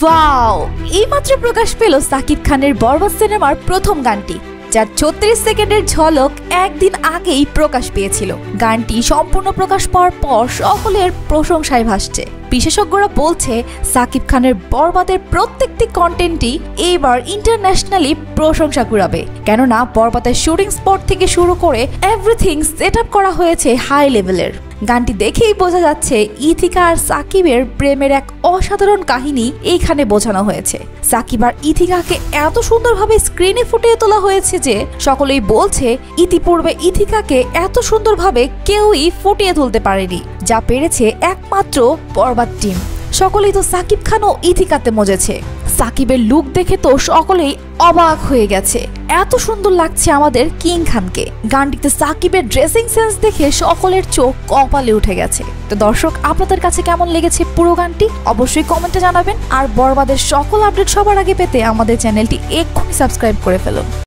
Wow, এইমাত্র প্রকাশ পেল সাকিব খানের বরবাদ সিনেমার প্রথম গানটি, যার ৩৬ সেকেন্ডের ঝলক একদিন আগেই প্রকাশ পেয়েছিল। গানটি সম্পূর্ণ প্রকাশ পাওয়ার পর সকলের প্রশংসায় ভাসছে। বিশেষজ্ঞরা বলছে সাকিব খানের বরবাদের প্রত্যেকটি কন্টেন্টই এইবার ইন্টারন্যাশনালি প্রশংসা কুড়াবে, কেননা বরবাদের শুটিং স্পট থেকে শুরু করে এভরিথিং সেট আপ করা হয়েছে হাই লেভেলের। গানটি দেখেই বোঝা যাচ্ছে ইথিকা আর সাকিবের প্রেমের এক অসাধারণ কাহিনী এইখানে বোঝানো হয়েছে। সাকিব আর ইথিকাকে এত সুন্দরভাবে স্ক্রিনে ফুটিয়ে তোলা হয়েছে যে সকলেই বলছে ইতিপূর্বে ইথিকাকে এত সুন্দরভাবে কেউই ফুটিয়ে তুলতে পারেনি, যা পেরেছে একমাত্র বরবাদ টিম। সকলেই তো সাকিব খান ও ইথিকাতে মজেছে। সাকিবের লুক দেখে তো সকলেই অবাক হয়ে গেছে, এত সুন্দর লাগছে আমাদের কিং খানকে। গানটিতে সাকিবের ড্রেসিং সেন্স দেখে সকলের চোখ কপালে উঠে গেছে। তো দর্শক, আপনাদের কাছে কেমন লেগেছে পুরো গানটি অবশ্যই কমেন্টে জানাবেন। আর বরবাদের সকল আপডেট সবার আগে পেতে আমাদের চ্যানেলটি এক্ষুনি সাবস্ক্রাইব করে ফেলুন।